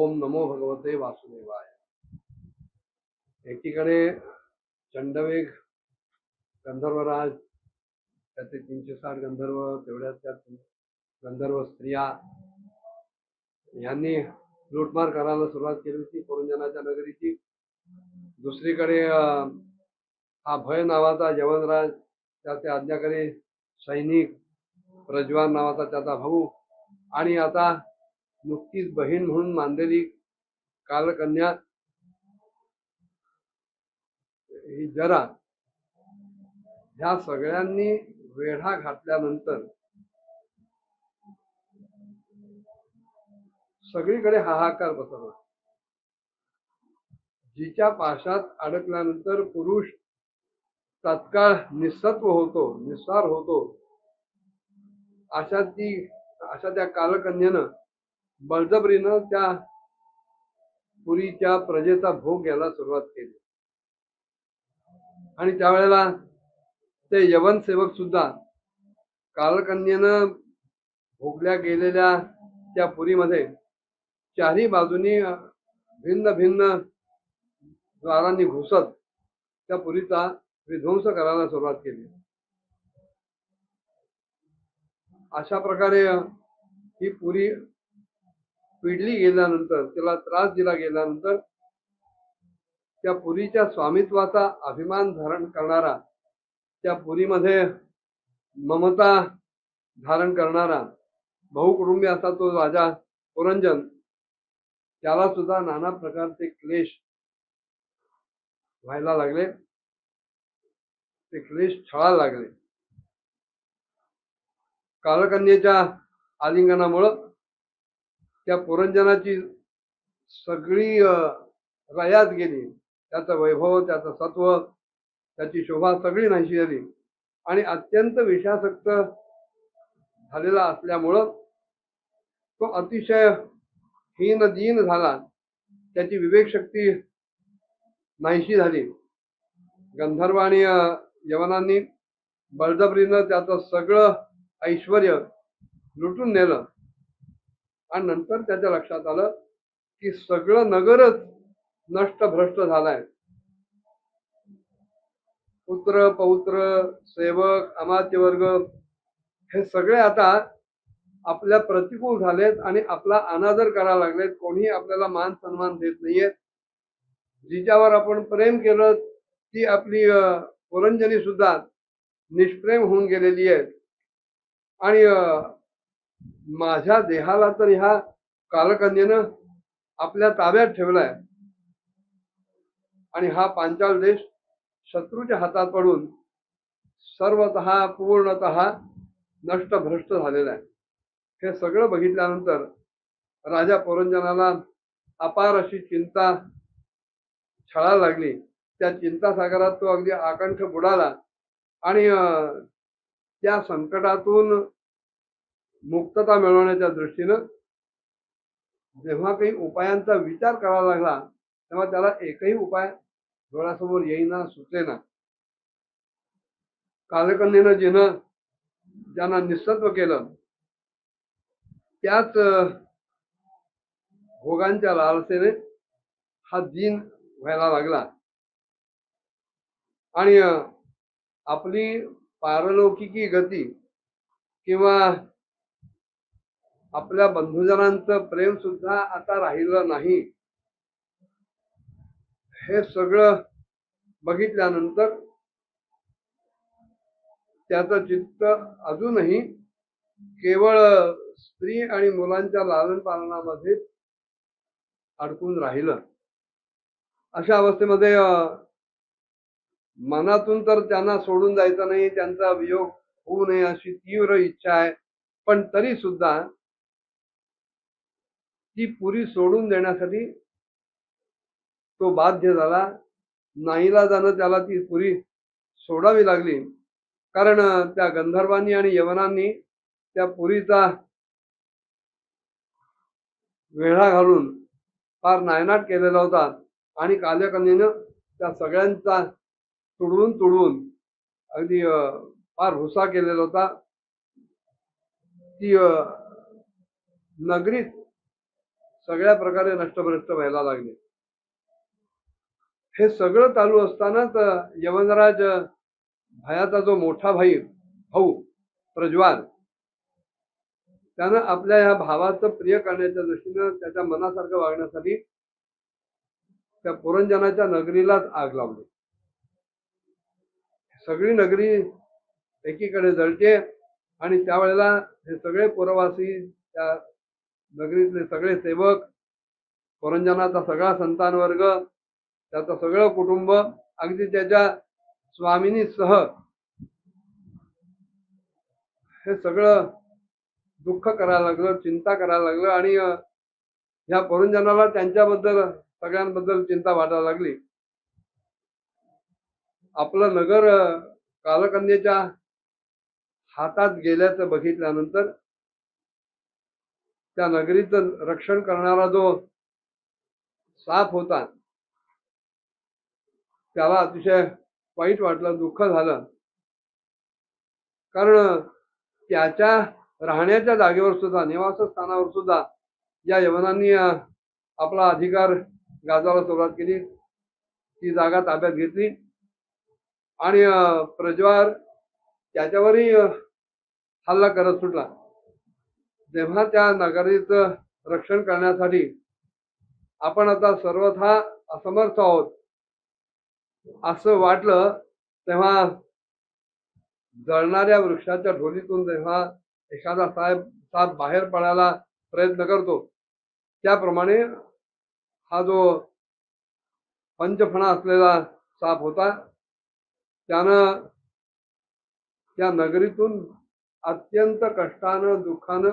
ओम नमो भगवते वासुदेवाय। एकीकडे चंडवेग गंधर्वराज, त्याचे 360 गंधर्व, तेवढ्याच त्यात गंधर्व स्त्रिया यांनी लूटमार करायला सुरुवात केली होती पुरंजनाच्या नगरीची. दुसरीकडे हा भय नावाचा यवनराज, त्याचे आज्ञाकारी सैनिक प्रज्वाल नावाचा त्याचा भाऊ, आणि आता नुकतीच बहीण म्हणून मानलेली कालकन्या ही जरा, ह्या सगळ्यांनी वेढा घातल्यानंतर सगळीकडे हाहाकार पसरला. जिच्या पाशात अडकल्यानंतर पुरुष तत्काळ निस्सत्व होतो, निस्सार होतो, अशा त्या कालकन्येनं बळजबरीनं त्या पुरीच्या प्रजेचा भोग घ्यायला सुरुवात केली. आणि त्यावेळेला ते यवन सेवक सुद्धा कालकन्येनं भोगल्या गेलेल्या त्या पुरीमध्ये चारही बाजूनी भिन्न भिन्न द्वारांनी घुसत त्या पुरीचा विध्वंस करायला सुरुवात केली. अशा प्रकारे ही पुरी पिडली गेल्यानंतर, तिला त्रास दिला गेल्यानंतर, त्या पुरीच्या स्वामित्वाचा अभिमान धारण करणारा, त्या पुरीमध्ये ममता धारण करणारा बहुकुटुंबी असा तो राजा पुरंजन, त्याला सुद्धा नाना प्रकारचे क्लेश व्हायला लागले, ते क्लेश छळायला लागले. कालकन्येच्या आलिंगनामुळं त्या पुरंजनाची सगळी रयात गेली. त्याचं वैभव, त्याचं सत्व, त्याची शोभा सगळी नाहीशी झाली. आणि अत्यंत विषासक्त झालेला असल्यामुळं तो अतिशय हीन दीन झाला. त्याची विवेक शक्ती नाहीशी झाली. गंधर्व आणि यवनांनी बळजबरीनं त्याचं सगळं ऐश्वर लुटून नेलं. आणि नंतर त्याच्या लक्षात आलं की सगळं नगरच नष्ट भ्रष्ट झालाय. पुत्र पौत्र सेवक अमात्य वर्ग हे सगळे आता आपल्या प्रतिकूल झालेत आणि आपला अनादर करायला लागलेत. कोणी आपल्याला मान सन्मान देत नाहीये. जिच्यावर आपण प्रेम केलं ती आपली पुरंजनी सुद्धा निष्प्रेम होऊन गेलेली आहे. आणि माझ्या देहाला तर ह्या कालकन्येनं आपल्या ताब्यात ठेवलाय. आणि हा पांचाल देश शत्रूच्या हातात पडून सर्वतः पूर्णतः नष्ट भ्रष्ट झालेला आहे. हे सगळं बघितल्यानंतर राजा पुरंजनाला अपार अशी चिंता छळायला लागली. त्या चिंता सागरात तो अगदी आकंठ बुडाला. आणि त्या संकटातून मुक्तता मिळवण्याच्या दृष्टीनं जेव्हा काही उपायांचा विचार करावा लागला, तेव्हा त्याला एकही उपाय डोळ्यासमोर येईना, सुचेना. कालकन्येनं ज्यांना निस्सत्व केलं, त्याच भोगांच्या लालसेने हा दीन व्हायला लागला. आणि आपली पारलौकिकी गती किंवा आपल्या बंधुजनांचं प्रेम सुद्धा आता राहिलं नाही. हे सगळं बघितल्यानंतर त्याचं चित्त अजूनही केवळ स्त्री आणि मुलांच्या लालन पालनामध्ये अडकून राहिलं. अशा अवस्थेमध्ये मनातून तर त्यांना सोडून जायचं नाही, त्यांचा वियोग होऊ नये अशी तीव्र इच्छा आहे. पण तरी सुद्धा ती पुरी सोडून देण्यासाठी तो बाध्य झाला. नाईलाजानं त्याला ती पुरी सोडावी लागली. कारण त्या गंधर्वांनी आणि यवनांनी त्या पुरीचा वेढा घालून फार नायनाट केलेला होता. आणि कालकन्येनं त्या सगळ्यांचा तुडवून अगदी फार हुसा केलेला होता. ती नगरीत सगळ्या प्रकारे नष्टभ्रष्ट व्हायला लागले. हे सगळं चालू असतानाच यवनराज भयाचा जो मोठा भाऊ प्रज्वाल, त्यानं आपल्या ह्या भावाचं प्रिय करण्याच्या दृष्टीनं त्याच्या मनासारखं वागण्यासाठी त्या पुरंजनाच्या नगरीलाच आग लावली. सगळी नगरी एकीकडे जळते आणि त्यावेळेला हे सगळे पुरवासी, त्या नगरीतले सगळे सेवक, पुरंजनाचा सगळा संतान वर्ग, त्याचं सगळं कुटुंब, अगदी त्याच्या स्वामिनीसह हे सगळं दुःख करायला लागलं, चिंता करायला लागलं आणि ह्या पुरंजनाला त्यांच्याबद्दल सगळ्यांबद्दल चिंता वाटायला लागली. आपलं नगर कालकन्येच्या हातात गेल्याचं बघितल्यानंतर त्या नगरीचं रक्षण करणारा जो साप होता त्याला अतिशय वाईट वाटलं, दुःख झालं. कारण त्याच्या राहण्याच्या जागेवर सुद्धा, निवासस्थानावर सुद्धा या यवनांनी आपला अधिकार गाजवायला सुरुवात केली, ती जागा ताब्यात घेतली आणि प्रज्वाल त्याच्यावरही हल्ला करत सुटला. जेव्हा त्या नगरीचं रक्षण करण्यासाठी आपण आता सर्वथा असमर्थ आहोत असं वाटलं, तेव्हा जळणाऱ्या वृक्षाच्या ढोलीतून जेव्हा एखादा साप बाहेर पडायला प्रयत्न करतो, त्याप्रमाणे हा जो पंचफणा असलेला साप होता, त्यानं त्या नगरीतून अत्यंत कष्टानं, दुःखानं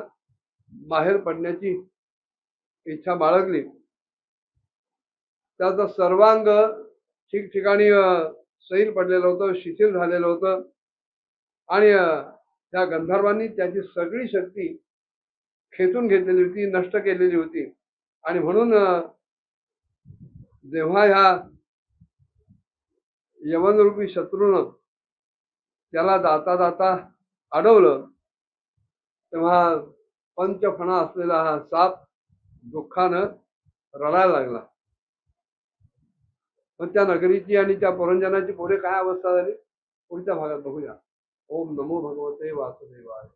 बाहेर पडण्याची इच्छा बाळगली. त्याचं सर्वांग ठिकठिकाणी सैल पडलेलं होतं, शिथिल झालेलं होतं आणि त्या गंधर्वांनी त्याची सगळी शक्ती खेचून घेतलेली होती, नष्ट केलेली होती. आणि म्हणून जेव्हा ह्या यवनरूपी शत्रूनं त्याला जाता जाता अडवलं, तेव्हा पंचफणा असलेला हा साप दुःखानं रडायला लागला. पण त्या नगरीची आणि त्या पुरंजनाची पुढे काय अवस्था झाली पुढच्या भागात बघूया. ओम नमो भगवते वासुदेवाय.